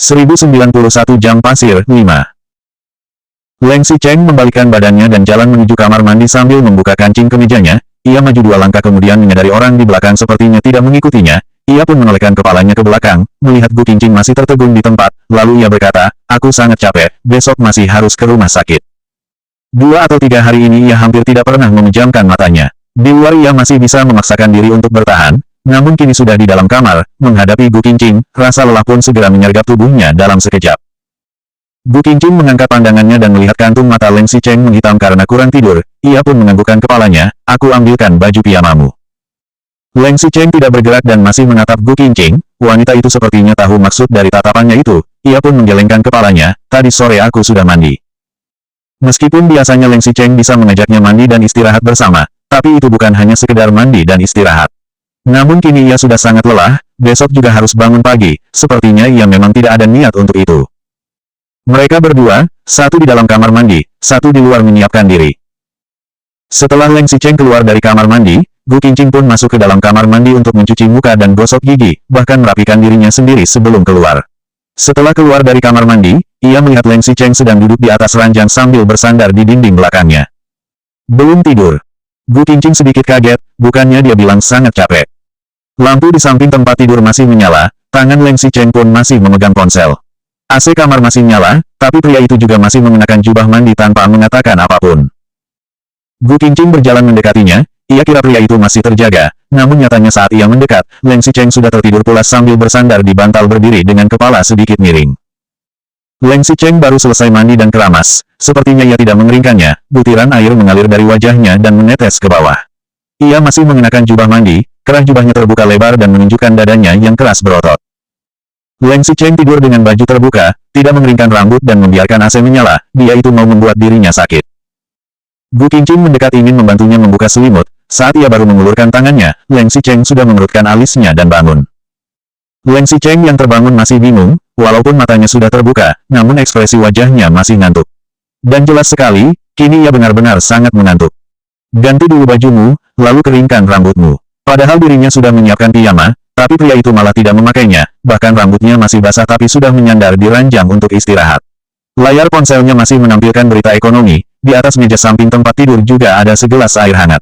1091 Jam Pasir 5. Leng Xicheng membalikkan badannya dan jalan menuju kamar mandi sambil membuka kancing kemejanya. Ia maju 2 langkah kemudian menyadari orang di belakang sepertinya tidak mengikutinya. Ia pun menolehkan kepalanya ke belakang, melihat Gu Qingqing masih tertegun di tempat, lalu ia berkata, "Aku sangat capek, besok masih harus ke rumah sakit." 2 atau 3 hari ini ia hampir tidak pernah memejamkan matanya. Di luar ia masih bisa memaksakan diri untuk bertahan, namun kini sudah di dalam kamar, menghadapi Gu Qingqing, rasa lelah pun segera menyergap tubuhnya dalam sekejap. Gu Qingqing mengangkat pandangannya dan melihat kantung mata Leng Xicheng menghitam karena kurang tidur. Ia pun menganggukkan kepalanya, "Aku ambilkan baju piyamamu." Leng Xicheng tidak bergerak dan masih menatap Gu Qingqing. Wanita itu sepertinya tahu maksud dari tatapannya itu. Ia pun menggelengkan kepalanya, "Tadi sore aku sudah mandi." Meskipun biasanya Leng Xicheng bisa mengajaknya mandi dan istirahat bersama, tapi itu bukan hanya sekedar mandi dan istirahat. Namun kini ia sudah sangat lelah, besok juga harus bangun pagi, sepertinya ia memang tidak ada niat untuk itu. Mereka berdua, satu di dalam kamar mandi, satu di luar menyiapkan diri. Setelah Leng Xicheng keluar dari kamar mandi, Gu Qingqing pun masuk ke dalam kamar mandi untuk mencuci muka dan gosok gigi, bahkan merapikan dirinya sendiri sebelum keluar. Setelah keluar dari kamar mandi, ia melihat Leng Xicheng sedang duduk di atas ranjang sambil bersandar di dinding belakangnya. Belum tidur. Gu Qingqing sedikit kaget, bukannya dia bilang sangat capek. Lampu di samping tempat tidur masih menyala, tangan Leng Xicheng pun masih memegang ponsel. AC kamar masih nyala, tapi pria itu juga masih mengenakan jubah mandi tanpa mengatakan apapun. Gu Qingqing berjalan mendekatinya, ia kira pria itu masih terjaga, namun nyatanya saat ia mendekat, Leng Xicheng sudah tertidur pulas sambil bersandar di bantal berdiri dengan kepala sedikit miring. Leng Xicheng baru selesai mandi dan keramas, sepertinya ia tidak mengeringkannya, butiran air mengalir dari wajahnya dan menetes ke bawah. Ia masih mengenakan jubah mandi, kerah jubahnya terbuka lebar dan menunjukkan dadanya yang keras berotot. Leng Xicheng tidur dengan baju terbuka, tidak mengeringkan rambut dan membiarkan AC menyala, dia itu mau membuat dirinya sakit. Gu Qingqing mendekat ingin membantunya membuka selimut, saat ia baru mengulurkan tangannya, Leng Xicheng sudah mengerutkan alisnya dan bangun. Leng Xicheng yang terbangun masih bingung, walaupun matanya sudah terbuka, namun ekspresi wajahnya masih ngantuk. Dan jelas sekali, kini ia benar-benar sangat mengantuk. "Ganti dulu bajumu, lalu keringkan rambutmu." Padahal dirinya sudah menyiapkan piyama, tapi pria itu malah tidak memakainya, bahkan rambutnya masih basah tapi sudah menyandar di ranjang untuk istirahat. Layar ponselnya masih menampilkan berita ekonomi, di atas meja samping tempat tidur juga ada segelas air hangat.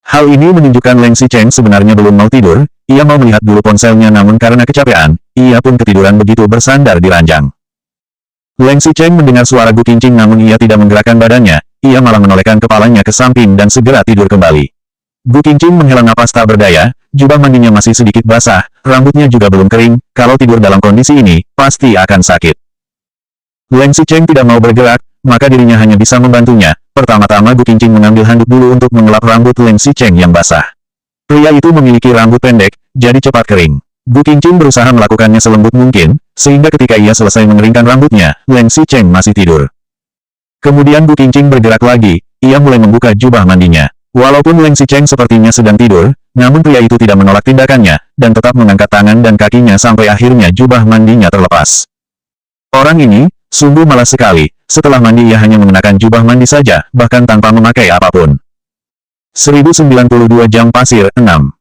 Hal ini menunjukkan Leng Xicheng sebenarnya belum mau tidur, ia mau melihat dulu ponselnya namun karena kecapean, ia pun ketiduran begitu bersandar di ranjang. Leng Xicheng mendengar suara Gu Qingqing namun ia tidak menggerakkan badannya, ia malah menolehkan kepalanya ke samping dan segera tidur kembali. Gu Qingqing menghela napas tak berdaya, jubah mandinya masih sedikit basah, rambutnya juga belum kering, kalau tidur dalam kondisi ini, pasti akan sakit. Leng Xicheng tidak mau bergerak, maka dirinya hanya bisa membantunya. Pertama-tama Gu Qingqing mengambil handuk dulu untuk mengelap rambut Leng Xicheng yang basah. Pria itu memiliki rambut pendek, jadi cepat kering. Gu Qingqing berusaha melakukannya selembut mungkin, sehingga ketika ia selesai mengeringkan rambutnya, Leng Xicheng masih tidur. Kemudian Gu Qingqing bergerak lagi, ia mulai membuka jubah mandinya. Walaupun Leng Xicheng sepertinya sedang tidur, namun pria itu tidak menolak tindakannya, dan tetap mengangkat tangan dan kakinya sampai akhirnya jubah mandinya terlepas. Orang ini, sungguh malas sekali, setelah mandi ia hanya mengenakan jubah mandi saja, bahkan tanpa memakai apapun. 1092 Jam Pasir 6.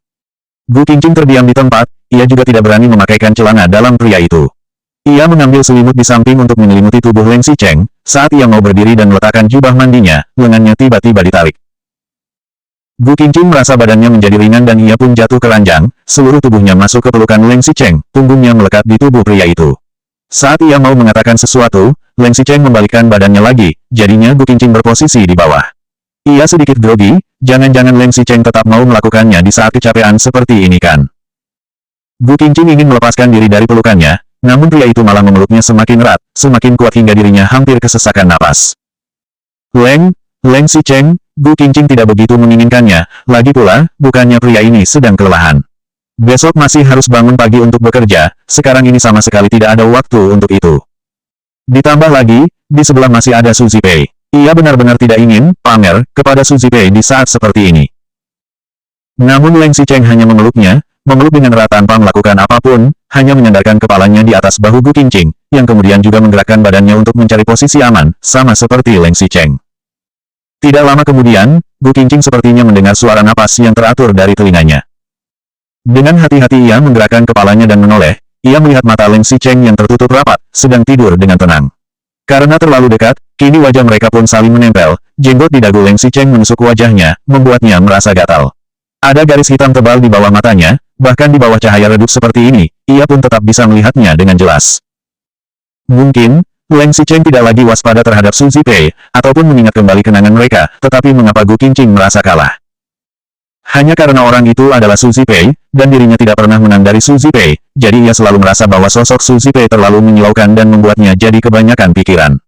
Gu Qingqing terdiam di tempat, ia juga tidak berani memakaikan celana dalam pria itu. Ia mengambil selimut di samping untuk menyelimuti tubuh Leng Xicheng, saat ia mau berdiri dan meletakkan jubah mandinya, lengannya tiba-tiba ditarik. Gu Qingqing merasa badannya menjadi ringan dan ia pun jatuh ke ranjang, seluruh tubuhnya masuk ke pelukan Leng Xicheng, punggungnya melekat di tubuh pria itu. Saat ia mau mengatakan sesuatu, Leng Xicheng membalikkan badannya lagi, jadinya Gu Qingqing berposisi di bawah. Ia sedikit grogi, jangan-jangan Leng Xicheng tetap mau melakukannya di saat kecapean seperti ini kan. Gu Qingqing ingin melepaskan diri dari pelukannya, namun pria itu malah memeluknya semakin erat, semakin kuat hingga dirinya hampir kesesakan napas. Leng Xicheng, Gu Qingqing tidak begitu menginginkannya, lagi pula, bukannya pria ini sedang kelelahan. Besok masih harus bangun pagi untuk bekerja, sekarang ini sama sekali tidak ada waktu untuk itu. Ditambah lagi, di sebelah masih ada Su Zipei. Ia benar-benar tidak ingin pamer kepada Su Zipei di saat seperti ini. Namun Leng Xicheng hanya memeluk dengan erat tanpa melakukan apapun, hanya menyandarkan kepalanya di atas bahu Gu Qingqing, yang kemudian juga menggerakkan badannya untuk mencari posisi aman, sama seperti Leng Xicheng. Tidak lama kemudian, Gu Qingqing sepertinya mendengar suara napas yang teratur dari telinganya. Dengan hati-hati ia menggerakkan kepalanya dan menoleh, ia melihat mata Leng Xicheng yang tertutup rapat, sedang tidur dengan tenang. Karena terlalu dekat, kini wajah mereka pun saling menempel, jenggot di dagu Leng Xicheng menusuk wajahnya, membuatnya merasa gatal. Ada garis hitam tebal di bawah matanya, bahkan di bawah cahaya redup seperti ini, ia pun tetap bisa melihatnya dengan jelas. Mungkin, Leng Xicheng tidak lagi waspada terhadap Su Zipei, ataupun mengingat kembali kenangan mereka, tetapi mengapa Gu Qingqing merasa kalah? Hanya karena orang itu adalah Su Zipei, dan dirinya tidak pernah menang dari Su Zipei, jadi ia selalu merasa bahwa sosok Su Zipei terlalu menyilaukan dan membuatnya jadi kebanyakan pikiran.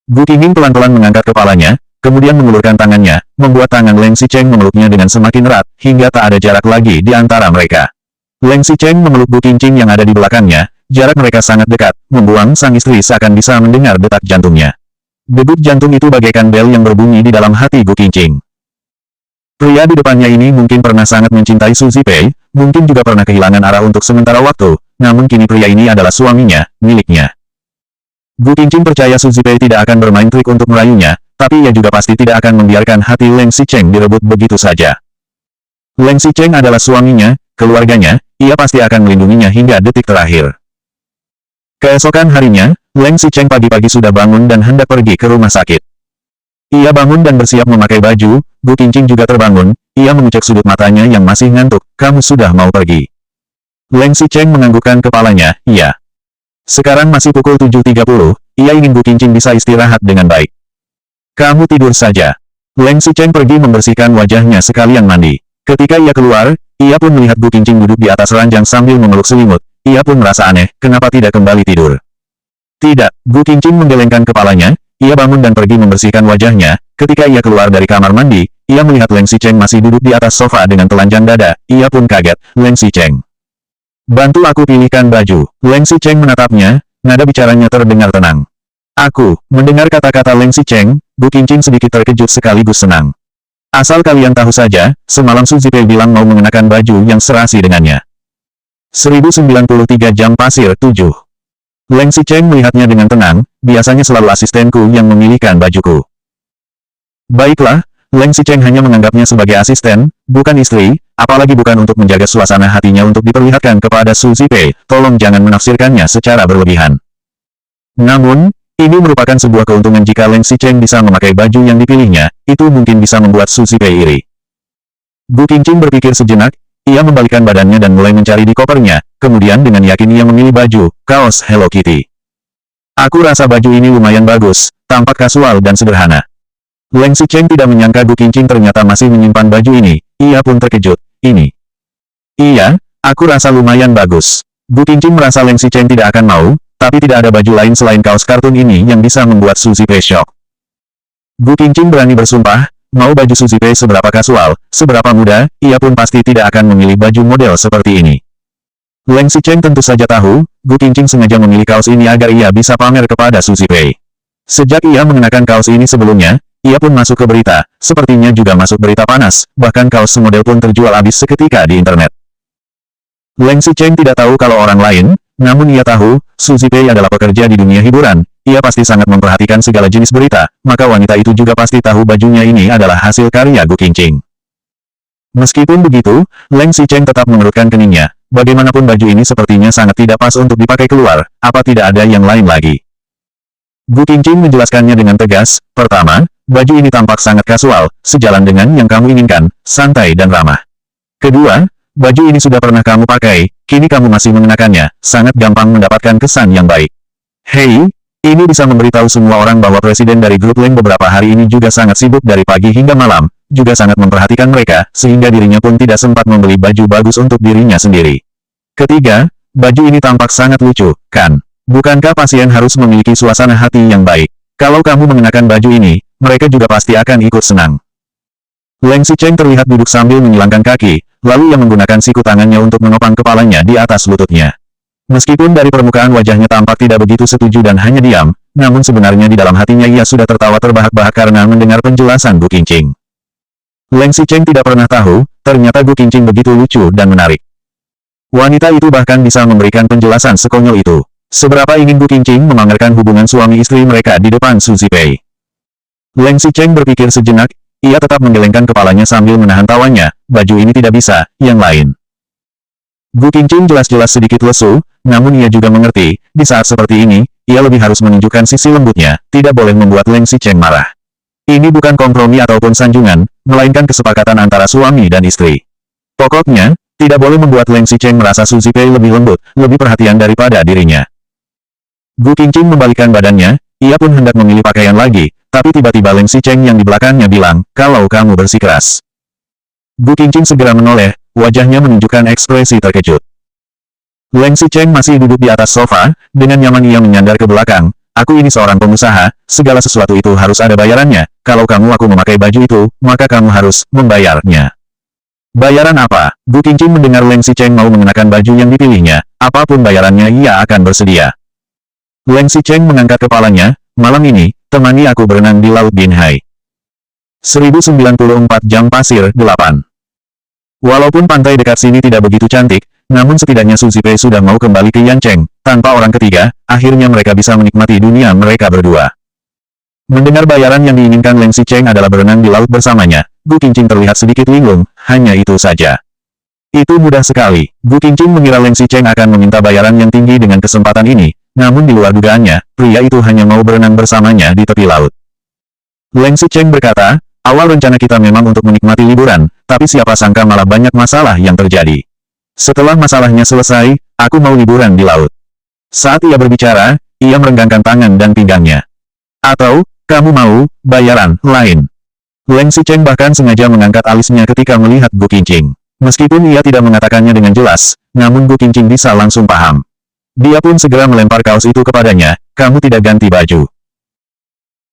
Gu Qingqing pelan-pelan mengangkat kepalanya, kemudian mengulurkan tangannya, membuat tangan Leng Xicheng memeluknya dengan semakin erat, hingga tak ada jarak lagi di antara mereka. Leng Xicheng memeluk Gu Qingqing yang ada di belakangnya, jarak mereka sangat dekat, membuang sang istri seakan bisa mendengar detak jantungnya. Degup jantung itu bagaikan bel yang berbunyi di dalam hati Gu Qingqing. Pria di depannya ini mungkin pernah sangat mencintai Su Zipei, mungkin juga pernah kehilangan arah untuk sementara waktu, namun kini pria ini adalah suaminya, miliknya. Gu Qingqing percaya Su Zipei tidak akan bermain trik untuk merayunya, tapi ia juga pasti tidak akan membiarkan hati Leng Xicheng direbut begitu saja. Leng Xicheng adalah suaminya, keluarganya, ia pasti akan melindunginya hingga detik terakhir. Keesokan harinya, Leng Xicheng pagi-pagi sudah bangun dan hendak pergi ke rumah sakit. Ia bangun dan bersiap memakai baju, Gu Qingqing juga terbangun, ia mengucek sudut matanya yang masih ngantuk, kamu sudah mau pergi. Leng Xicheng menganggukkan kepalanya, iya. Sekarang masih pukul 7.30, ia ingin Gu Qingqing bisa istirahat dengan baik. Kamu tidur saja. Leng Xicheng pergi membersihkan wajahnya sekalian mandi. Ketika ia keluar, ia pun melihat Gu Qingqing duduk di atas ranjang sambil memeluk selimut. Ia pun merasa aneh, kenapa tidak kembali tidur. Tidak, Gu Qingqing menggelengkan kepalanya, ia bangun dan pergi membersihkan wajahnya. Ketika ia keluar dari kamar mandi, ia melihat Leng Xicheng masih duduk di atas sofa dengan telanjang dada, ia pun kaget, Leng Xicheng. Bantu aku pilihkan baju. Leng Xicheng menatapnya, nada bicaranya terdengar tenang. Aku, mendengar kata-kata Leng Xicheng, Gu Qingqing sedikit terkejut sekaligus senang. Asal kalian tahu saja, semalam Su Zipei bilang mau mengenakan baju yang serasi dengannya. 1093 jam pasir 7. Leng Xicheng melihatnya dengan tenang, biasanya selalu asistenku yang memilihkan bajuku. Baiklah, Leng Xicheng hanya menganggapnya sebagai asisten, bukan istri, apalagi bukan untuk menjaga suasana hatinya untuk diperlihatkan kepada Su Zipei, tolong jangan menafsirkannya secara berlebihan. Namun, ini merupakan sebuah keuntungan jika Leng Xicheng bisa memakai baju yang dipilihnya, itu mungkin bisa membuat Su Zipei iri. Gu Qingqing berpikir sejenak, ia membalikkan badannya dan mulai mencari di kopernya, kemudian dengan yakin ia memilih baju, kaos Hello Kitty. Aku rasa baju ini lumayan bagus, tampak kasual dan sederhana. Leng Xicheng tidak menyangka Gu Qingqing ternyata masih menyimpan baju ini, ia pun terkejut, ini. Iya, aku rasa lumayan bagus. Gu Qingqing merasa Leng Xicheng tidak akan mau, tapi tidak ada baju lain selain kaos kartun ini yang bisa membuat Su Zipei syok. Gu Qingqing berani bersumpah, mau baju Su Zipei seberapa kasual, seberapa muda, ia pun pasti tidak akan memilih baju model seperti ini. Leng Xicheng tentu saja tahu, Gu Qingqing sengaja memilih kaos ini agar ia bisa pamer kepada Su Zipei. Sejak ia mengenakan kaos ini sebelumnya, ia pun masuk ke berita, sepertinya juga masuk berita panas, bahkan kaos semodel pun terjual habis seketika di internet. Leng Xicheng tidak tahu kalau orang lain, namun ia tahu, Su Zipei adalah pekerja di dunia hiburan, ia pasti sangat memperhatikan segala jenis berita, maka wanita itu juga pasti tahu bajunya ini adalah hasil karya Gu Qingqing. Meskipun begitu, Leng Xicheng tetap mengerutkan keningnya, bagaimanapun baju ini sepertinya sangat tidak pas untuk dipakai keluar, apa tidak ada yang lain lagi. Gu Qingqing menjelaskannya dengan tegas, pertama, baju ini tampak sangat kasual, sejalan dengan yang kamu inginkan, santai dan ramah. Kedua, baju ini sudah pernah kamu pakai, kini kamu masih mengenakannya, sangat gampang mendapatkan kesan yang baik. Hei, ini bisa memberitahu semua orang bahwa presiden dari grup Leng beberapa hari ini juga sangat sibuk dari pagi hingga malam, juga sangat memperhatikan mereka, sehingga dirinya pun tidak sempat membeli baju bagus untuk dirinya sendiri. Ketiga, baju ini tampak sangat lucu, kan? Bukankah pasien harus memiliki suasana hati yang baik? Kalau kamu mengenakan baju ini, mereka juga pasti akan ikut senang. Leng Xicheng terlihat duduk sambil menyilangkan kaki, lalu ia menggunakan siku tangannya untuk menopang kepalanya di atas lututnya. Meskipun dari permukaan wajahnya tampak tidak begitu setuju dan hanya diam, namun sebenarnya di dalam hatinya ia sudah tertawa terbahak-bahak karena mendengar penjelasan Gu Qingqing. Leng Xicheng tidak pernah tahu, ternyata Gu Qingqing begitu lucu dan menarik. Wanita itu bahkan bisa memberikan penjelasan sekonyol itu. Seberapa ingin Gu Qingqing memamerkan hubungan suami istri mereka di depan Su Zipei. Leng Xicheng berpikir sejenak, ia tetap menggelengkan kepalanya sambil menahan tawanya, baju ini tidak bisa, yang lain. Gu Qingqing jelas-jelas sedikit lesu, namun ia juga mengerti, di saat seperti ini, ia lebih harus menunjukkan sisi lembutnya, tidak boleh membuat Leng Xicheng marah. Ini bukan kompromi ataupun sanjungan, melainkan kesepakatan antara suami dan istri. Pokoknya, tidak boleh membuat Leng Xicheng merasa Su Zipei lebih lembut, lebih perhatian daripada dirinya. Gu Qingqing membalikkan badannya, ia pun hendak memilih pakaian lagi, tapi tiba-tiba Leng Xicheng yang di belakangnya bilang, kalau kamu bersikeras. Gu Qingqing segera menoleh, wajahnya menunjukkan ekspresi terkejut. Leng Xicheng masih duduk di atas sofa, dengan nyaman ia menyandar ke belakang. Aku ini seorang pengusaha, segala sesuatu itu harus ada bayarannya, kalau aku memakai baju itu, maka kamu harus membayarnya. Bayaran apa? Gu Qingqing mendengar Leng Xicheng mau mengenakan baju yang dipilihnya, apapun bayarannya ia akan bersedia. Leng Xicheng mengangkat kepalanya, malam ini, temani aku berenang di Laut Binhai. 1094 jam pasir 8. Walaupun pantai dekat sini tidak begitu cantik, namun setidaknya Su Zipei sudah mau kembali ke Yancheng, tanpa orang ketiga, akhirnya mereka bisa menikmati dunia mereka berdua. Mendengar bayaran yang diinginkan Leng Xicheng adalah berenang di laut bersamanya, Gu Qingqing terlihat sedikit linglung, hanya itu saja. Itu mudah sekali. Gu Qingqing mengira Leng Xicheng akan meminta bayaran yang tinggi dengan kesempatan ini, namun di luar dugaannya, pria itu hanya mau berenang bersamanya di tepi laut. Leng Xicheng berkata, awal rencana kita memang untuk menikmati liburan, tapi siapa sangka malah banyak masalah yang terjadi. Setelah masalahnya selesai, aku mau liburan di laut. Saat ia berbicara, ia merenggangkan tangan dan pinggangnya. Atau, kamu mau, bayaran, lain. Leng Xicheng bahkan sengaja mengangkat alisnya ketika melihat Gu Qingqing. Meskipun ia tidak mengatakannya dengan jelas, namun Gu Qingqing bisa langsung paham. Dia pun segera melempar kaos itu kepadanya, kamu tidak ganti baju.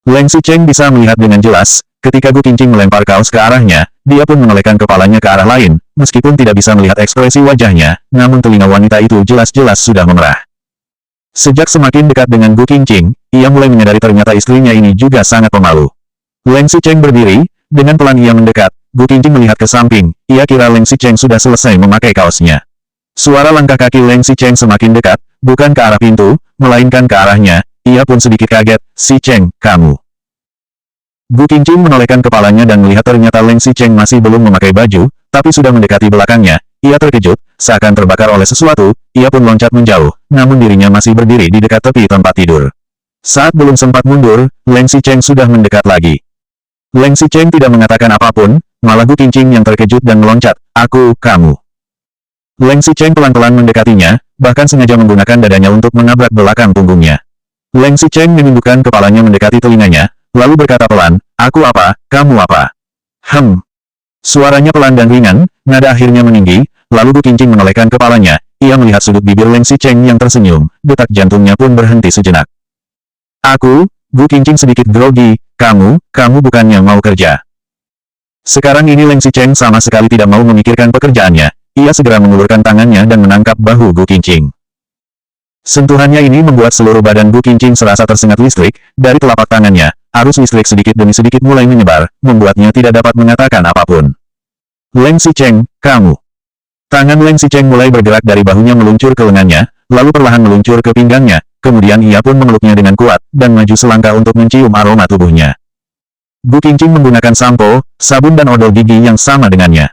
Leng Xicheng bisa melihat dengan jelas, ketika Gu Qingqing melempar kaos ke arahnya, dia pun menolehkan kepalanya ke arah lain, meskipun tidak bisa melihat ekspresi wajahnya, namun telinga wanita itu jelas-jelas sudah memerah. Sejak semakin dekat dengan Gu Qingqing, ia mulai menyadari ternyata istrinya ini juga sangat pemalu. Leng Xicheng berdiri, dengan pelan ia mendekat, Gu Qingqing melihat ke samping, ia kira Leng Xicheng sudah selesai memakai kaosnya. Suara langkah kaki Leng Xicheng semakin dekat, bukan ke arah pintu, melainkan ke arahnya, ia pun sedikit kaget, Xicheng, kamu. Gu Qingqing menolehkan kepalanya dan melihat ternyata Leng Xicheng masih belum memakai baju, tapi sudah mendekati belakangnya, ia terkejut, seakan terbakar oleh sesuatu, ia pun loncat menjauh, namun dirinya masih berdiri di dekat tepi tempat tidur. Saat belum sempat mundur, Leng Xicheng sudah mendekat lagi. Leng Xicheng tidak mengatakan apapun, malah Gu Qingqing yang terkejut dan meloncat, kamu. Leng Xicheng pelan-pelan mendekatinya, bahkan sengaja menggunakan dadanya untuk menabrak belakang punggungnya. Leng Xicheng menundukkan kepalanya mendekati telinganya, lalu berkata pelan, aku apa, kamu apa? Suaranya pelan dan ringan, nada akhirnya meninggi, lalu Gu Qingqing menolehkan kepalanya, ia melihat sudut bibir Leng Xicheng yang tersenyum, detak jantungnya pun berhenti sejenak. Gu Qingqing sedikit grogi, kamu bukannya mau kerja. Sekarang ini Leng Xicheng sama sekali tidak mau memikirkan pekerjaannya, ia segera mengulurkan tangannya dan menangkap bahu Gu Qingqing. Sentuhannya ini membuat seluruh badan Gu Qingqing serasa tersengat listrik, dari telapak tangannya, arus listrik sedikit demi sedikit mulai menyebar, membuatnya tidak dapat mengatakan apapun. Leng Xicheng, kamu. Tangan Leng Xicheng mulai bergerak dari bahunya meluncur ke lengannya, lalu perlahan meluncur ke pinggangnya, kemudian ia pun memeluknya dengan kuat, dan maju selangkah untuk mencium aroma tubuhnya. Gu Qingqing menggunakan sampo, sabun dan odol gigi yang sama dengannya.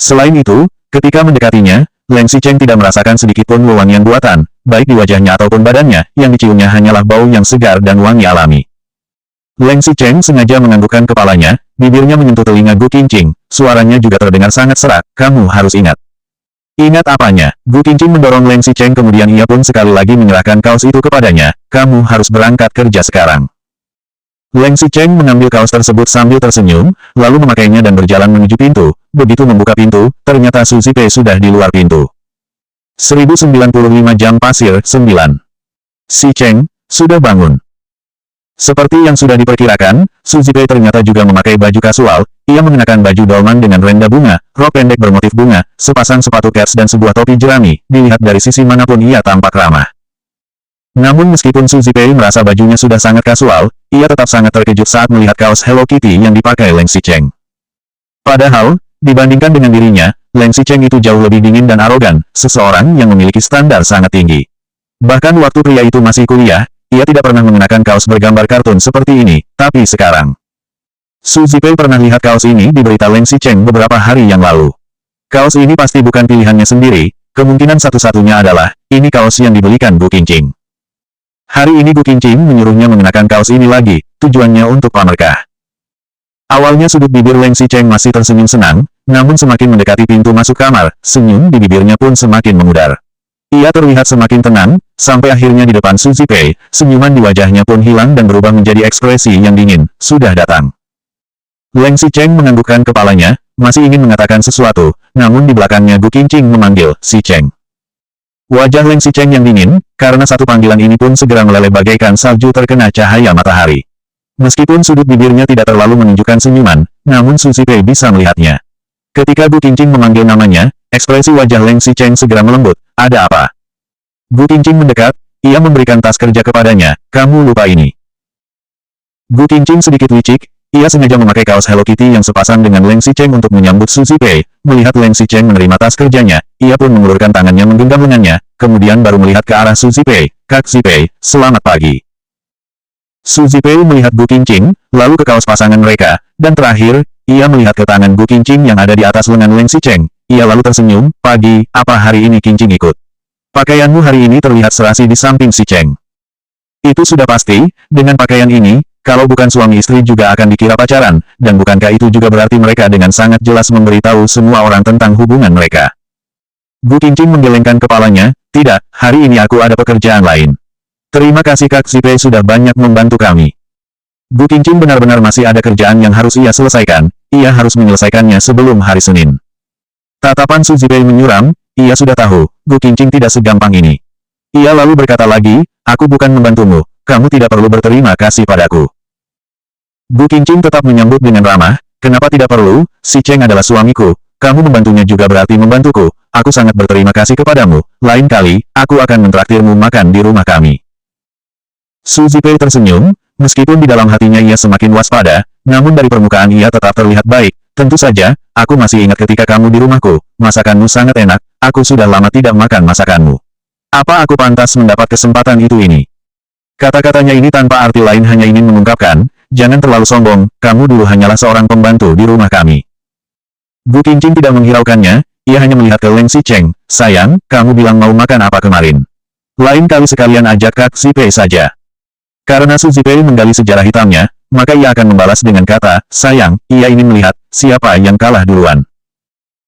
Selain itu, ketika mendekatinya, Leng Xicheng tidak merasakan sedikitpun wewangian buatan, baik di wajahnya ataupun badannya, yang diciumnya hanyalah bau yang segar dan wangi alami. Leng Xicheng sengaja menganggukkan kepalanya, bibirnya menyentuh telinga Gu Qingqing, suaranya juga terdengar sangat serak, kamu harus ingat. Ingat apanya? Gu Qingqing mendorong Leng Xicheng kemudian ia pun sekali lagi menyerahkan kaos itu kepadanya, kamu harus berangkat kerja sekarang. Leng Xicheng mengambil kaos tersebut sambil tersenyum, lalu memakainya dan berjalan menuju pintu. Begitu membuka pintu, ternyata Su Zipei sudah di luar pintu. 1095 jam pasir 9. Xicheng, sudah bangun. Seperti yang sudah diperkirakan, Su Zipei ternyata juga memakai baju kasual, ia mengenakan baju dolman dengan renda bunga, rok pendek bermotif bunga, sepasang sepatu kets dan sebuah topi jerami, dilihat dari sisi manapun ia tampak ramah. Namun meskipun Su Zipei merasa bajunya sudah sangat kasual, ia tetap sangat terkejut saat melihat kaos Hello Kitty yang dipakai Leng Xicheng. Padahal, dibandingkan dengan dirinya, Leng Xicheng itu jauh lebih dingin dan arogan, seseorang yang memiliki standar sangat tinggi. Bahkan waktu pria itu masih kuliah, ia tidak pernah mengenakan kaos bergambar kartun seperti ini, tapi sekarang. Su Zipei pernah lihat kaos ini di berita Leng Xicheng beberapa hari yang lalu. Kaos ini pasti bukan pilihannya sendiri, kemungkinan satu-satunya adalah, ini kaos yang dibelikan Gu Qingqing. Hari ini Gu Qingqing menyuruhnya mengenakan kaos ini lagi, tujuannya untuk pamerkah. Awalnya sudut bibir Leng Xicheng masih tersenyum senang, namun semakin mendekati pintu masuk kamar, senyum di bibirnya pun semakin memudar. Ia terlihat semakin tenang, sampai akhirnya di depan Su Zipei, senyuman di wajahnya pun hilang dan berubah menjadi ekspresi yang dingin, sudah datang. Leng Xicheng menganggukkan kepalanya, masih ingin mengatakan sesuatu, namun di belakangnya Gu Qingqing memanggil, Xicheng. Wajah Leng Xicheng yang dingin, karena satu panggilan ini pun segera meleleh bagaikan salju terkena cahaya matahari. Meskipun sudut bibirnya tidak terlalu menunjukkan senyuman, namun Su Zipei bisa melihatnya. Ketika Gu Qingqing memanggil namanya, ekspresi wajah Leng Xicheng segera melembut, ada apa? Gu Qingqing mendekat, ia memberikan tas kerja kepadanya, kamu lupa ini. Gu Qingqing sedikit licik, ia sengaja memakai kaos Hello Kitty yang sepasang dengan Leng Xicheng untuk menyambut Su Zipei. Melihat Leng Xicheng menerima tas kerjanya, ia pun mengulurkan tangannya menggenggam lengannya, kemudian baru melihat ke arah Su Zipei, Kak Zipei, selamat pagi. Su Zipei melihat Gu Qingqing, lalu ke kaos pasangan mereka, dan terakhir, ia melihat ke tangan Gu Qingqing yang ada di atas lengan Leng Xicheng. Ia lalu tersenyum, pagi, apa hari ini Qingqing ikut? Pakaianmu hari ini terlihat serasi di samping Xicheng. Itu sudah pasti, dengan pakaian ini, kalau bukan suami istri juga akan dikira pacaran, dan bukankah itu juga berarti mereka dengan sangat jelas memberitahu semua orang tentang hubungan mereka? Gu Qingqing menggelengkan kepalanya, tidak, hari ini aku ada pekerjaan lain. Terima kasih Kak Zipei sudah banyak membantu kami. Gu Qingqing benar-benar masih ada kerjaan yang harus ia selesaikan, ia harus menyelesaikannya sebelum hari Senin. Tatapan Su Zipei menyuram, ia sudah tahu, Gu Qingqing tidak segampang ini. Ia lalu berkata lagi, aku bukan membantumu. Kamu tidak perlu berterima kasih padaku. Gu Qingqing tetap menyambut dengan ramah, kenapa tidak perlu, Xicheng adalah suamiku, kamu membantunya juga berarti membantuku, aku sangat berterima kasih kepadamu, lain kali, aku akan mentraktirmu makan di rumah kami. Su Zipei tersenyum, meskipun di dalam hatinya ia semakin waspada, namun dari permukaan ia tetap terlihat baik, tentu saja, aku masih ingat ketika kamu di rumahku, masakanmu sangat enak, aku sudah lama tidak makan masakanmu. Apa aku pantas mendapat kesempatan itu ini? Kata-katanya ini tanpa arti lain hanya ingin mengungkapkan, jangan terlalu sombong, kamu dulu hanyalah seorang pembantu di rumah kami. Gu Qingqing tidak menghiraukannya, ia hanya melihat ke Leng Xicheng, sayang, kamu bilang mau makan apa kemarin? Lain kali sekalian ajak Kak Zipei saja. Karena Su Zipei menggali sejarah hitamnya, maka ia akan membalas dengan kata, sayang, ia ingin melihat, siapa yang kalah duluan.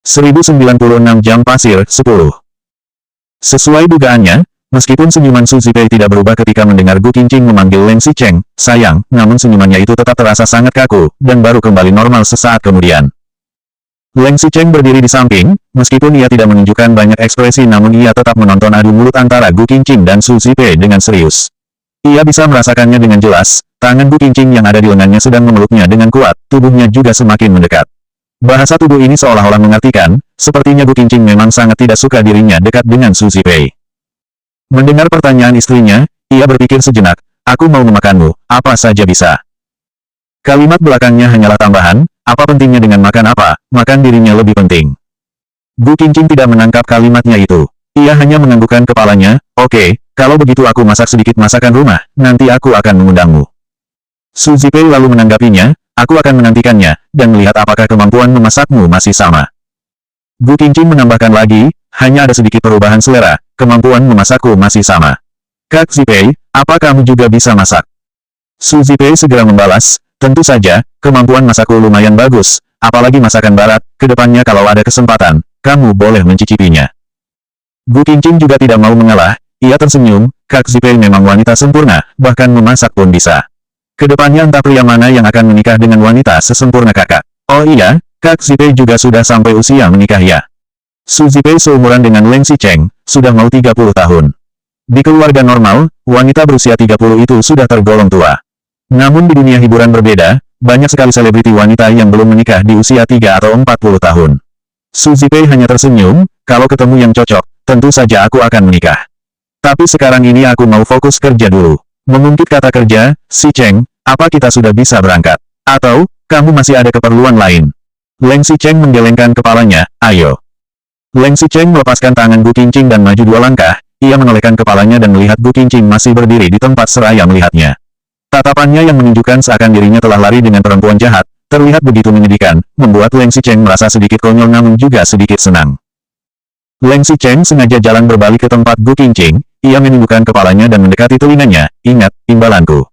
1096 jam pasir, 10. Sesuai dugaannya, meskipun senyuman Su Zipei tidak berubah ketika mendengar Gu Qingqing memanggil Leng Xicheng, sayang, namun senyumannya itu tetap terasa sangat kaku, dan baru kembali normal sesaat kemudian. Leng Xicheng berdiri di samping, meskipun ia tidak menunjukkan banyak ekspresi namun ia tetap menonton adu mulut antara Gu Qingqing dan Su Zipei dengan serius. Ia bisa merasakannya dengan jelas, tangan Gu Qingqing yang ada di lengannya sedang memeluknya dengan kuat, tubuhnya juga semakin mendekat. Bahasa tubuh ini seolah-olah mengartikan, sepertinya Gu Qingqing memang sangat tidak suka dirinya dekat dengan Su Zipei. Mendengar pertanyaan istrinya, ia berpikir sejenak, aku mau memakanmu, apa saja bisa. Kalimat belakangnya hanyalah tambahan, apa pentingnya dengan makan apa, makan dirinya lebih penting. Gu Qingqing tidak menangkap kalimatnya itu. Ia hanya menganggukkan kepalanya, oke, kalau begitu aku masak sedikit masakan rumah, nanti aku akan mengundangmu. Su Zipei lalu menanggapinya, aku akan menantikannya, dan melihat apakah kemampuan memasakmu masih sama. Gu Qingqing menambahkan lagi, hanya ada sedikit perubahan selera, kemampuan memasakku masih sama. Kak Zipei, apa kamu juga bisa masak? Su Zipei segera membalas, tentu saja, kemampuan masakku lumayan bagus, apalagi masakan barat, kedepannya kalau ada kesempatan, kamu boleh mencicipinya. Gu Qingqing juga tidak mau mengalah, ia tersenyum, Kak Zipei memang wanita sempurna, bahkan memasak pun bisa. Kedepannya entah pria mana yang akan menikah dengan wanita sesempurna kakak. Oh iya, Kak Zipei juga sudah sampai usia menikah ya. Su Zipei seumuran dengan Leng Xicheng, sudah mau 30 tahun. Di keluarga normal, wanita berusia 30 itu sudah tergolong tua. Namun di dunia hiburan berbeda, banyak sekali selebriti wanita yang belum menikah di usia 3 atau 40 tahun. Su Zipei hanya tersenyum, kalau ketemu yang cocok, tentu saja aku akan menikah. Tapi sekarang ini aku mau fokus kerja dulu. Mengungkit kata kerja, Xicheng, apa kita sudah bisa berangkat? Atau, kamu masih ada keperluan lain? Leng Xicheng menggelengkan kepalanya, ayo. Leng Xicheng melepaskan tangan Gu Qingqing dan maju 2 langkah, ia menolehkan kepalanya dan melihat Gu Qingqing masih berdiri di tempat seraya melihatnya. Tatapannya yang menunjukkan seakan dirinya telah lari dengan perempuan jahat, terlihat begitu menyedihkan, membuat Leng Xicheng merasa sedikit konyol namun juga sedikit senang. Leng Xicheng sengaja jalan berbalik ke tempat Gu Qingqing, ia menundukkan kepalanya dan mendekati telinganya, ingat, imbalanku.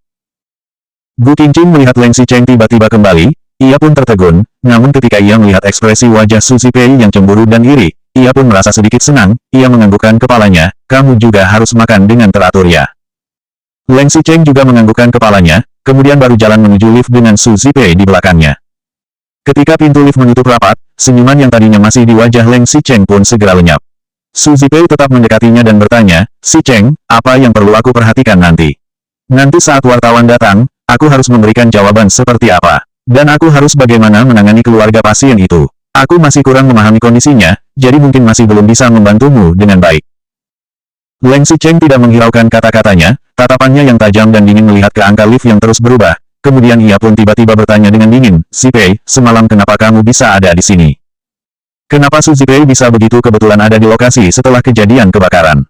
Gu Qingqing melihat Leng Xicheng tiba-tiba kembali, ia pun tertegun, namun ketika ia melihat ekspresi wajah Su Zipei yang cemburu dan iri, ia pun merasa sedikit senang, ia menganggukkan kepalanya, kamu juga harus makan dengan teratur ya. Leng Xicheng juga menganggukkan kepalanya, kemudian baru jalan menuju lift dengan Su Zipei di belakangnya. Ketika pintu lift menutup rapat, senyuman yang tadinya masih di wajah Leng Xicheng pun segera lenyap. Su Zipei tetap mendekatinya dan bertanya, Xicheng, apa yang perlu aku perhatikan nanti? Nanti saat wartawan datang, aku harus memberikan jawaban seperti apa? Dan aku harus bagaimana menangani keluarga pasien itu? Aku masih kurang memahami kondisinya, jadi mungkin masih belum bisa membantumu dengan baik. Leng Xicheng tidak menghiraukan kata-katanya, tatapannya yang tajam dan dingin melihat ke angka lift yang terus berubah. Kemudian ia pun tiba-tiba bertanya dengan dingin, Zipei, semalam kenapa kamu bisa ada di sini? Kenapa Su Zipei bisa begitu kebetulan ada di lokasi setelah kejadian kebakaran?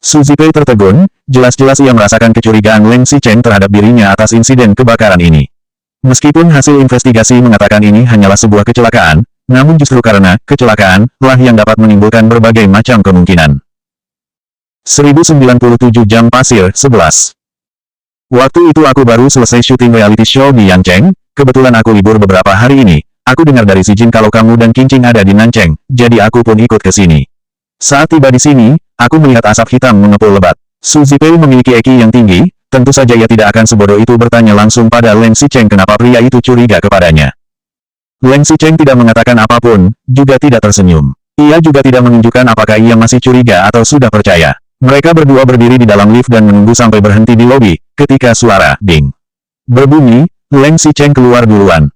Su Zipei tertegun, jelas-jelas ia merasakan kecurigaan Leng Xicheng terhadap dirinya atas insiden kebakaran ini. Meskipun hasil investigasi mengatakan ini hanyalah sebuah kecelakaan, namun justru karena kecelakaan lah yang dapat menimbulkan berbagai macam kemungkinan. 1097 jam pasir 11. Waktu itu aku baru selesai syuting reality show di Yancheng, kebetulan aku libur beberapa hari ini. Aku dengar dari si Jin kalau kamu dan Qingqing ada di Nancheng, jadi aku pun ikut ke sini. Saat tiba di sini, aku melihat asap hitam mengepul lebat. Su Zipei memiliki EQ yang tinggi, tentu saja ia tidak akan sebodoh itu bertanya langsung pada Leng Xicheng kenapa pria itu curiga kepadanya. Leng Xicheng tidak mengatakan apapun, juga tidak tersenyum. Ia juga tidak menunjukkan apakah ia masih curiga atau sudah percaya. Mereka berdua berdiri di dalam lift dan menunggu sampai berhenti di lobi, ketika suara ding berbunyi, Leng Xicheng keluar duluan.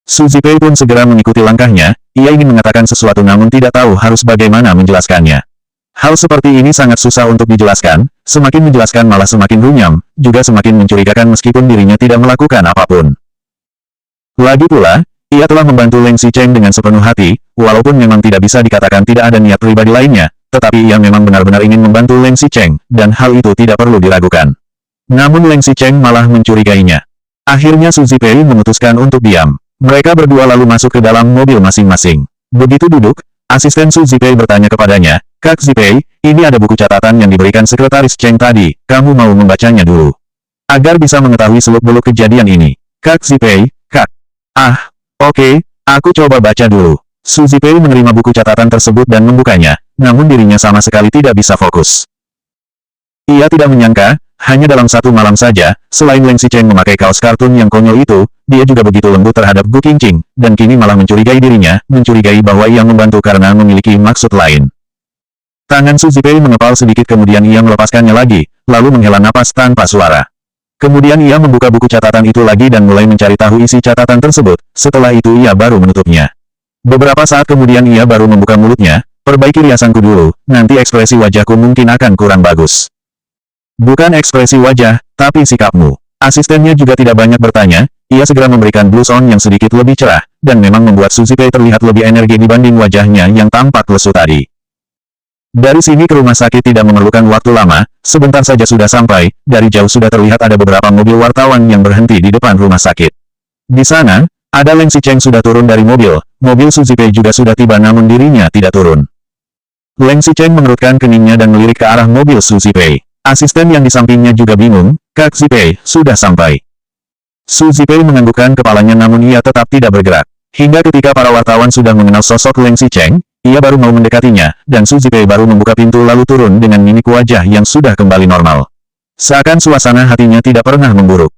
Su Zipei pun segera mengikuti langkahnya, ia ingin mengatakan sesuatu namun tidak tahu harus bagaimana menjelaskannya. Hal seperti ini sangat susah untuk dijelaskan, semakin menjelaskan malah semakin runyam, juga semakin mencurigakan meskipun dirinya tidak melakukan apapun. Lagi pula, ia telah membantu Leng Xicheng dengan sepenuh hati, walaupun memang tidak bisa dikatakan tidak ada niat pribadi lainnya, tetapi ia memang benar-benar ingin membantu Leng Xicheng, dan hal itu tidak perlu diragukan. Namun Leng Xicheng malah mencurigainya. Akhirnya Su Zipei memutuskan untuk diam. Mereka berdua lalu masuk ke dalam mobil masing-masing. Begitu duduk, asisten Su Zipei bertanya kepadanya, Kak Zipei, ini ada buku catatan yang diberikan sekretaris Cheng tadi, kamu mau membacanya dulu. Agar bisa mengetahui seluk-beluk kejadian ini. Kak Zipei, Kak. Oke, aku coba baca dulu. Su Zipei menerima buku catatan tersebut dan membukanya, namun dirinya sama sekali tidak bisa fokus. Ia tidak menyangka, hanya dalam satu malam saja, selain Leng Xicheng memakai kaos kartun yang konyol itu, dia juga begitu lembut terhadap Gu Qingqing, dan kini malah mencurigai dirinya, mencurigai bahwa ia membantu karena memiliki maksud lain. Tangan Su Zipei mengepal sedikit kemudian ia melepaskannya lagi, lalu menghela napas tanpa suara. Kemudian ia membuka buku catatan itu lagi dan mulai mencari tahu isi catatan tersebut, setelah itu ia baru menutupnya. Beberapa saat kemudian ia baru membuka mulutnya, perbaiki riasanku dulu, nanti ekspresi wajahku mungkin akan kurang bagus. Bukan ekspresi wajah, tapi sikapmu. Asistennya juga tidak banyak bertanya, ia segera memberikan blush on yang sedikit lebih cerah, dan memang membuat Su Zipei terlihat lebih energi dibanding wajahnya yang tampak lesu tadi. Dari sini ke rumah sakit tidak memerlukan waktu lama, sebentar saja sudah sampai, dari jauh sudah terlihat ada beberapa mobil wartawan yang berhenti di depan rumah sakit. Di sana, ada Leng Xicheng sudah turun dari mobil Su Zipei juga sudah tiba namun dirinya tidak turun. Leng Xicheng mengerutkan keningnya dan melirik ke arah mobil Su Zipei. Asisten yang di sampingnya juga bingung, Kak Zipei, sudah sampai. Su Zipei menganggukkan kepalanya namun ia tetap tidak bergerak. Hingga ketika para wartawan sudah mengenal sosok Leng Xicheng, ia baru mau mendekatinya, dan Su Zipei baru membuka pintu lalu turun dengan mimik wajah yang sudah kembali normal. Seakan suasana hatinya tidak pernah memburuk.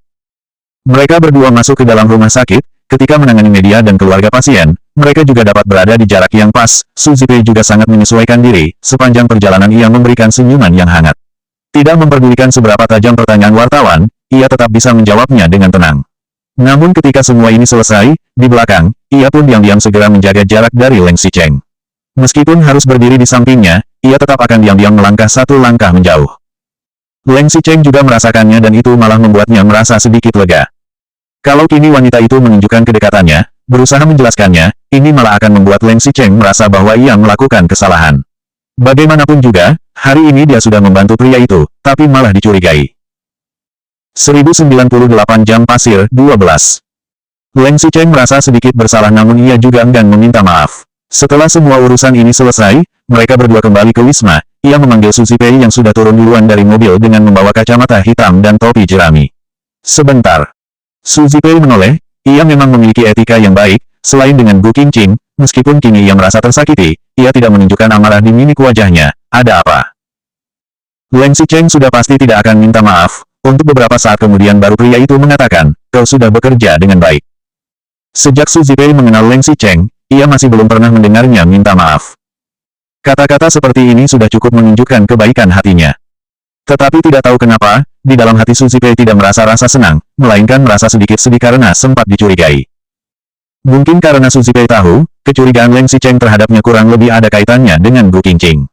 Mereka berdua masuk ke dalam rumah sakit, ketika menangani media dan keluarga pasien, mereka juga dapat berada di jarak yang pas. Su Zipei juga sangat menyesuaikan diri, sepanjang perjalanan ia memberikan senyuman yang hangat. Tidak memperdulikan seberapa tajam pertanyaan wartawan, ia tetap bisa menjawabnya dengan tenang. Namun ketika semua ini selesai, di belakang, ia pun diam-diam segera menjaga jarak dari Leng Xicheng. Meskipun harus berdiri di sampingnya, ia tetap akan diam-diam melangkah satu langkah menjauh. Leng Xicheng juga merasakannya dan itu malah membuatnya merasa sedikit lega. Kalau kini wanita itu menunjukkan kedekatannya, berusaha menjelaskannya, ini malah akan membuat Leng Xicheng merasa bahwa ia melakukan kesalahan. Bagaimanapun juga, hari ini dia sudah membantu pria itu, tapi malah dicurigai. 1098 jam pasir 12. Leng Xicheng merasa sedikit bersalah namun ia juga enggan meminta maaf. Setelah semua urusan ini selesai, mereka berdua kembali ke Wisma. Ia memanggil Su Zipei yang sudah turun duluan dari mobil dengan membawa kacamata hitam dan topi jerami. Sebentar. Su Zipei menoleh, ia memang memiliki etika yang baik, selain dengan Gu Qingqing, meskipun kini ia merasa tersakiti, ia tidak menunjukkan amarah di mimik wajahnya. Ada apa? Leng Xicheng sudah pasti tidak akan minta maaf. Untuk beberapa saat kemudian baru pria itu mengatakan, kau sudah bekerja dengan baik. Sejak Su Zipei mengenal Leng Xicheng, ia masih belum pernah mendengarnya minta maaf. Kata-kata seperti ini sudah cukup menunjukkan kebaikan hatinya. Tetapi tidak tahu kenapa, di dalam hati Su Zipei tidak merasa rasa senang, melainkan merasa sedikit sedih karena sempat dicurigai. Mungkin karena Su Zipei tahu, kecurigaan Leng Xicheng terhadapnya kurang lebih ada kaitannya dengan Gu Qingqing.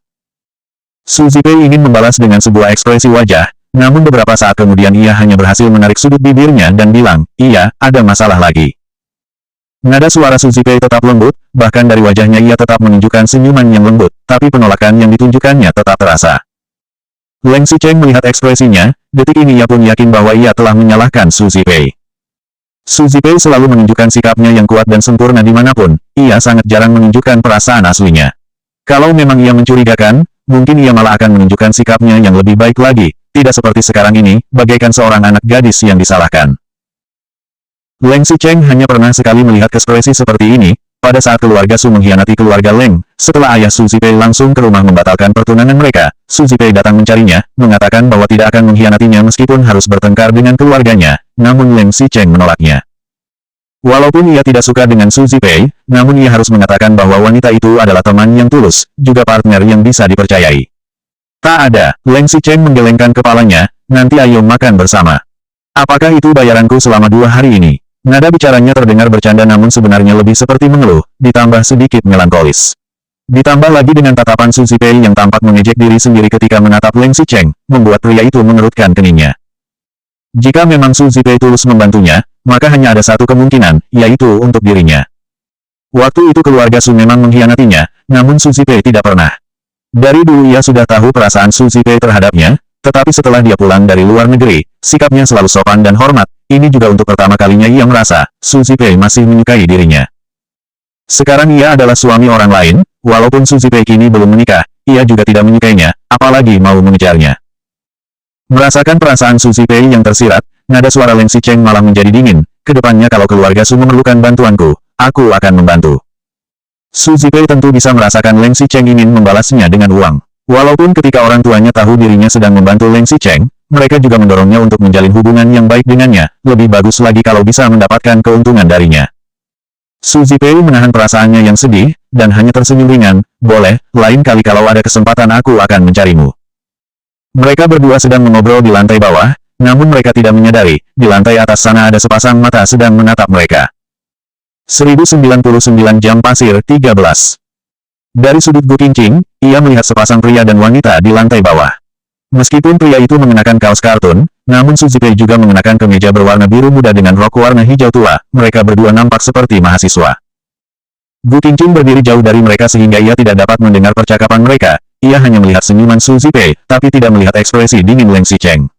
Su Zipei ingin membalas dengan sebuah ekspresi wajah, namun beberapa saat kemudian ia hanya berhasil menarik sudut bibirnya dan bilang, iya, ada masalah lagi. Nada suara Su Zipei tetap lembut, bahkan dari wajahnya ia tetap menunjukkan senyuman yang lembut, tapi penolakan yang ditunjukkannya tetap terasa. Leng Xicheng melihat ekspresinya, detik ini ia pun yakin bahwa ia telah menyalahkan Su Zipei. Su Zipei selalu menunjukkan sikapnya yang kuat dan sempurna dimanapun, ia sangat jarang menunjukkan perasaan aslinya. Kalau memang ia mencurigakan, mungkin ia malah akan menunjukkan sikapnya yang lebih baik lagi, tidak seperti sekarang ini, bagaikan seorang anak gadis yang disalahkan. Leng Xicheng hanya pernah sekali melihat ekspresi seperti ini, pada saat keluarga Su mengkhianati keluarga Leng. Setelah ayah Su Zipei langsung ke rumah membatalkan pertunangan mereka, Su Zipei datang mencarinya, mengatakan bahwa tidak akan mengkhianatinya meskipun harus bertengkar dengan keluarganya, namun Leng Xicheng menolaknya. Walaupun ia tidak suka dengan Su Zipei, namun ia harus mengatakan bahwa wanita itu adalah teman yang tulus, juga partner yang bisa dipercayai. Tak ada, Leng Xicheng menggelengkan kepalanya, nanti ayo makan bersama. Apakah itu bayaranku selama 2 hari ini? Nada bicaranya terdengar bercanda namun sebenarnya lebih seperti mengeluh, ditambah sedikit melankolis. Ditambah lagi dengan tatapan Su Zipei yang tampak mengejek diri sendiri ketika menatap Leng Xicheng, membuat pria itu mengerutkan keningnya. Jika memang Su Zipei tulus membantunya, maka hanya ada satu kemungkinan, yaitu untuk dirinya. Waktu itu keluarga Su memang mengkhianatinya, namun Su Zipei tidak pernah. Dari dulu ia sudah tahu perasaan Su Zipei terhadapnya, tetapi setelah dia pulang dari luar negeri, sikapnya selalu sopan dan hormat. Ini juga untuk pertama kalinya ia merasa, Su Zipei masih menyukai dirinya. Sekarang ia adalah suami orang lain, walaupun Su Zipei kini belum menikah, ia juga tidak menyukainya, apalagi mau mengejarnya. Merasakan perasaan Su Zipei yang tersirat, nada suara Leng Xicheng malah menjadi dingin. Kedepannya kalau keluarga Su memerlukan bantuanku, aku akan membantu. Su Zipei tentu bisa merasakan Leng Xicheng ingin membalasnya dengan uang. Walaupun ketika orang tuanya tahu dirinya sedang membantu Leng Xicheng, mereka juga mendorongnya untuk menjalin hubungan yang baik dengannya, lebih bagus lagi kalau bisa mendapatkan keuntungan darinya. Su Zipei menahan perasaannya yang sedih, dan hanya tersenyum ringan, boleh, lain kali kalau ada kesempatan aku akan mencarimu. Mereka berdua sedang mengobrol di lantai bawah, namun mereka tidak menyadari, di lantai atas sana ada sepasang mata sedang menatap mereka. 1099 jam pasir 13. Dari sudut Gu Qingqing, ia melihat sepasang pria dan wanita di lantai bawah. Meskipun pria itu mengenakan kaos kartun, namun Su Zipei juga mengenakan kemeja berwarna biru muda dengan rok warna hijau tua, mereka berdua nampak seperti mahasiswa. Gu Qingqing berdiri jauh dari mereka sehingga ia tidak dapat mendengar percakapan mereka, ia hanya melihat senyuman Su Zipei, tapi tidak melihat ekspresi dingin Leng Xicheng.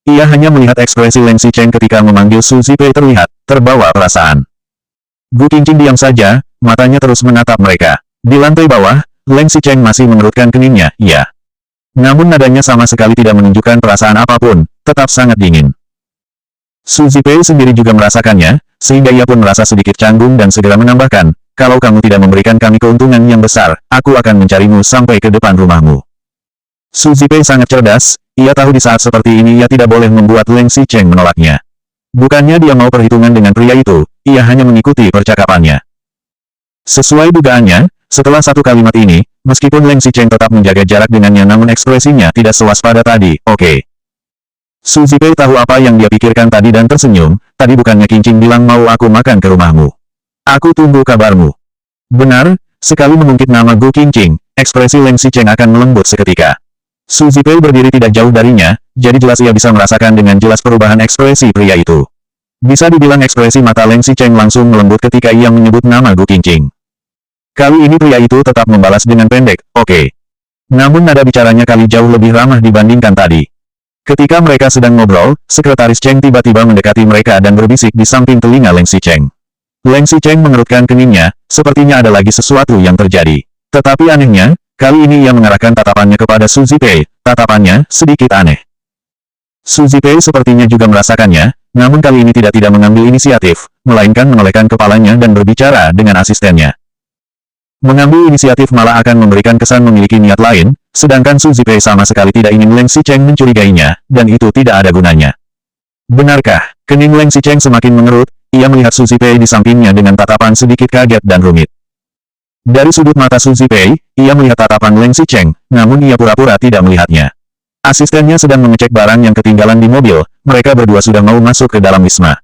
Ia hanya melihat ekspresi Leng Xicheng ketika memanggil Su Zipei terlihat, terbawa perasaan. Gu Qingqing diam saja, matanya terus menatap mereka. Di lantai bawah, Leng Xicheng masih mengerutkan keningnya, iya. Namun nadanya sama sekali tidak menunjukkan perasaan apapun, tetap sangat dingin. Su Zipei sendiri juga merasakannya, sehingga ia pun merasa sedikit canggung dan segera menambahkan, kalau kamu tidak memberikan kami keuntungan yang besar, aku akan mencarimu sampai ke depan rumahmu. Su Zipei sangat cerdas, ia tahu di saat seperti ini ia tidak boleh membuat Leng Xicheng menolaknya. Bukannya dia mau perhitungan dengan pria itu, ia hanya mengikuti percakapannya. Sesuai dugaannya, setelah satu kalimat ini, meskipun Leng Xicheng tetap menjaga jarak dengannya namun ekspresinya tidak sewaspada tadi, oke. Su Zipei tahu apa yang dia pikirkan tadi dan tersenyum, tadi bukannya Qingqing bilang mau aku makan ke rumahmu. Aku tunggu kabarmu. Benar, sekali mengungkit nama Gu Qingqing, ekspresi Leng Xicheng akan melembut seketika. Su Zipei berdiri tidak jauh darinya, jadi jelas ia bisa merasakan dengan jelas perubahan ekspresi pria itu. Bisa dibilang ekspresi mata Leng Xicheng langsung melembut ketika ia menyebut nama Gu Qingqing. Kali ini pria itu tetap membalas dengan pendek, oke. Namun nada bicaranya kali jauh lebih ramah dibandingkan tadi. Ketika mereka sedang ngobrol, Sekretaris Cheng tiba-tiba mendekati mereka dan berbisik di samping telinga Leng Xicheng. Leng Xicheng mengerutkan keningnya, sepertinya ada lagi sesuatu yang terjadi. Tetapi anehnya, Kali ini ia mengarahkan tatapannya kepada Su Zipei, tatapannya sedikit aneh. Su Zipei sepertinya juga merasakannya, namun kali ini tidak mengambil inisiatif, melainkan menolehkan kepalanya dan berbicara dengan asistennya. Mengambil inisiatif malah akan memberikan kesan memiliki niat lain, sedangkan Su Zipei sama sekali tidak ingin Leng Xicheng mencurigainya, dan itu tidak ada gunanya. Benarkah? Kening Leng Xicheng semakin mengerut, ia melihat Su Zipei di sampingnya dengan tatapan sedikit kaget dan rumit. Dari sudut mata Su Zipei, ia melihat tatapan Leng Xicheng, namun ia pura-pura tidak melihatnya. Asistennya sedang mengecek barang yang ketinggalan di mobil, mereka berdua sudah mau masuk ke dalam wisma.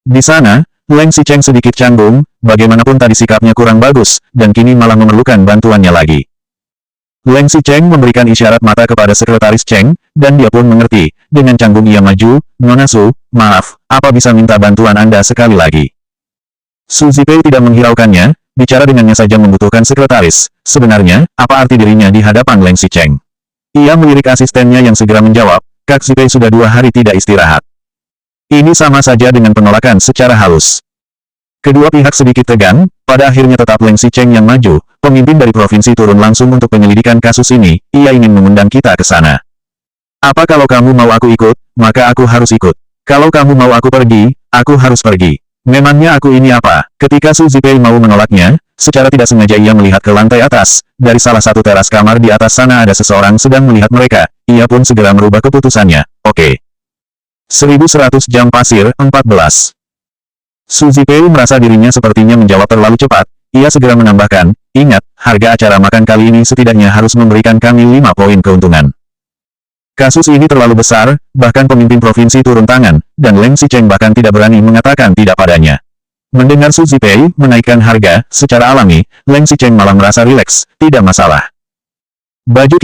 Di sana, Leng Xicheng sedikit canggung, bagaimanapun tadi sikapnya kurang bagus, dan kini malah memerlukan bantuannya lagi. Leng Xicheng memberikan isyarat mata kepada sekretaris Cheng, dan dia pun mengerti. Dengan canggung ia maju, "Nona Su, maaf, apa bisa minta bantuan Anda sekali lagi?" Su Zipei tidak menghiraukannya, bicara dengannya saja membutuhkan sekretaris. Sebenarnya, apa arti dirinya di hadapan Leng Xicheng? Ia melirik asistennya yang segera menjawab, "Kak Zipei sudah 2 hari tidak istirahat." Ini sama saja dengan penolakan secara halus. Kedua pihak sedikit tegang, pada akhirnya tetap Leng Xicheng yang maju, pemimpin dari provinsi turun langsung untuk penyelidikan kasus ini, ia ingin mengundang kita ke sana. Apa kalau kamu mau aku ikut, maka aku harus ikut. Kalau kamu mau aku pergi, aku harus pergi. Memangnya aku ini apa? Ketika Su Zipei mau menolaknya, secara tidak sengaja ia melihat ke lantai atas, dari salah satu teras kamar di atas sana ada seseorang sedang melihat mereka, ia pun segera merubah keputusannya, oke. 1100 jam pasir, 14. Su Zipei merasa dirinya sepertinya menjawab terlalu cepat, ia segera menambahkan, ingat, harga acara makan kali ini setidaknya harus memberikan kami 5 poin keuntungan. Kasus ini terlalu besar, bahkan pemimpin provinsi turun tangan, dan Leng Xicheng bahkan tidak berani mengatakan tidak padanya. Mendengar Su Zipei menaikkan harga, secara alami, Leng Xicheng malah merasa rileks, tidak masalah. Baju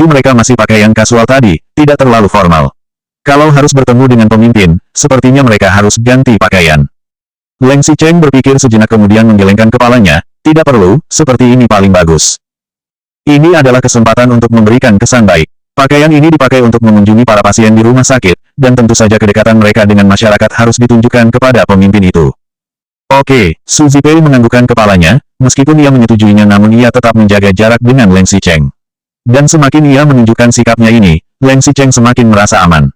mereka masih pakaian kasual tadi, tidak terlalu formal. Kalau harus bertemu dengan pemimpin, sepertinya mereka harus ganti pakaian. Leng Xicheng berpikir sejenak kemudian menggelengkan kepalanya, tidak perlu, seperti ini paling bagus. Ini adalah kesempatan untuk memberikan kesan baik. Pakaian ini dipakai untuk mengunjungi para pasien di rumah sakit, dan tentu saja kedekatan mereka dengan masyarakat harus ditunjukkan kepada pemimpin itu. Oke, Su Zipei menganggukkan kepalanya, meskipun ia menyetujuinya namun ia tetap menjaga jarak dengan Leng Xicheng. Dan semakin ia menunjukkan sikapnya ini, Leng Xicheng semakin merasa aman.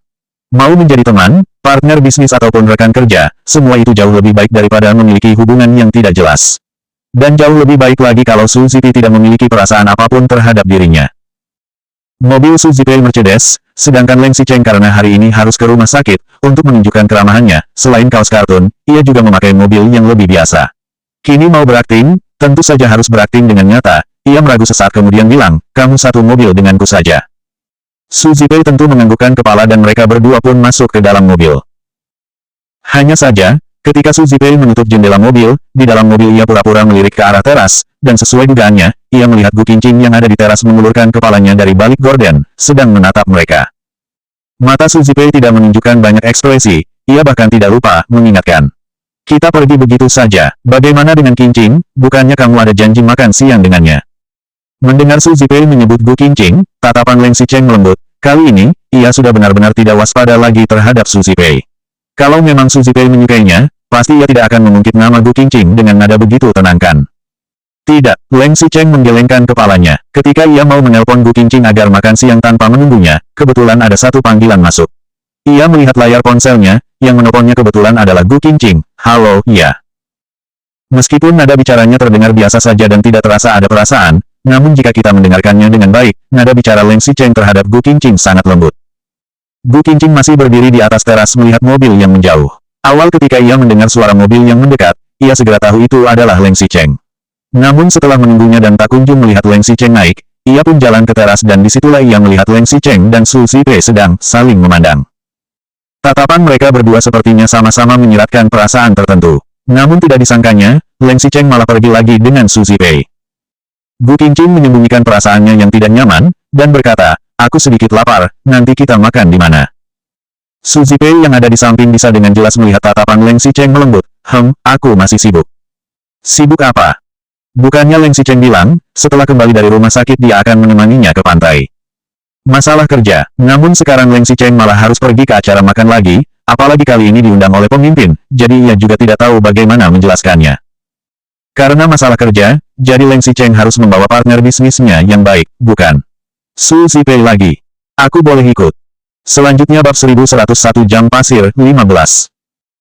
Mau menjadi teman, partner bisnis ataupun rekan kerja, semua itu jauh lebih baik daripada memiliki hubungan yang tidak jelas. Dan jauh lebih baik lagi kalau Su Zipei tidak memiliki perasaan apapun terhadap dirinya. Mobil Su Zipei Mercedes, sedangkan Leng Xicheng karena hari ini harus ke rumah sakit, untuk menunjukkan keramahannya, selain kaos kartun, ia juga memakai mobil yang lebih biasa. Kini mau berakting, tentu saja harus berakting dengan nyata, ia meragu sesaat kemudian bilang, kamu satu mobil denganku saja. Su Zipei tentu menganggukkan kepala dan mereka berdua pun masuk ke dalam mobil. Hanya saja, ketika Su Zipei menutup jendela mobil, di dalam mobil ia pura-pura melirik ke arah teras, dan sesuai dugaannya, ia melihat Gu Qingqing yang ada di teras mengulurkan kepalanya dari balik gorden, sedang menatap mereka. Mata Su Zipei tidak menunjukkan banyak ekspresi, ia bahkan tidak lupa mengingatkan. Kita pergi begitu saja, bagaimana dengan Qingqing, bukannya kamu ada janji makan siang dengannya? Mendengar Su Zipei menyebut Gu Qingqing, tatapan Leng Xicheng melembut. Kali ini, ia sudah benar-benar tidak waspada lagi terhadap Su Zipei. Kalau memang Su Zipei menyukainya, pasti ia tidak akan mengungkit nama Gu Qingqing dengan nada begitu tenangkan. Tidak, Leng Xicheng menggelengkan kepalanya. Ketika ia mau menelpon Gu Qingqing agar makan siang tanpa menunggunya, kebetulan ada satu panggilan masuk. Ia melihat layar ponselnya, yang menelponnya kebetulan adalah Gu Qingqing. Halo, iya. Meskipun nada bicaranya terdengar biasa saja dan tidak terasa ada perasaan, namun jika kita mendengarkannya dengan baik, nada bicara Leng Xicheng terhadap Gu Qingqing sangat lembut. Gu Qingqing masih berdiri di atas teras melihat mobil yang menjauh. Awal ketika ia mendengar suara mobil yang mendekat, ia segera tahu itu adalah Leng Xicheng. Namun setelah menunggunya dan tak kunjung melihat Leng Xicheng naik, ia pun jalan ke teras dan disitulah ia melihat Leng Xicheng dan Su Zipei sedang saling memandang. Tatapan mereka berdua sepertinya sama-sama menyiratkan perasaan tertentu. Namun tidak disangkanya, Leng Xicheng malah pergi lagi dengan Su Zipei. Gu Qingqing menyembunyikan perasaannya yang tidak nyaman, dan berkata, aku sedikit lapar, nanti kita makan di mana? Su Zipei yang ada di samping bisa dengan jelas melihat tatapan Leng Xicheng melembut. Aku masih sibuk. Sibuk apa? Bukannya Leng Xicheng bilang, setelah kembali dari rumah sakit dia akan menemaninya ke pantai. Masalah kerja, namun sekarang Leng Xicheng malah harus pergi ke acara makan lagi, apalagi kali ini diundang oleh pemimpin, jadi ia juga tidak tahu bagaimana menjelaskannya. Karena masalah kerja, jadi Leng Xicheng harus membawa partner bisnisnya yang baik, bukan? Su Zipei lagi. Aku boleh ikut. Selanjutnya bab 1101 jam pasir, 15.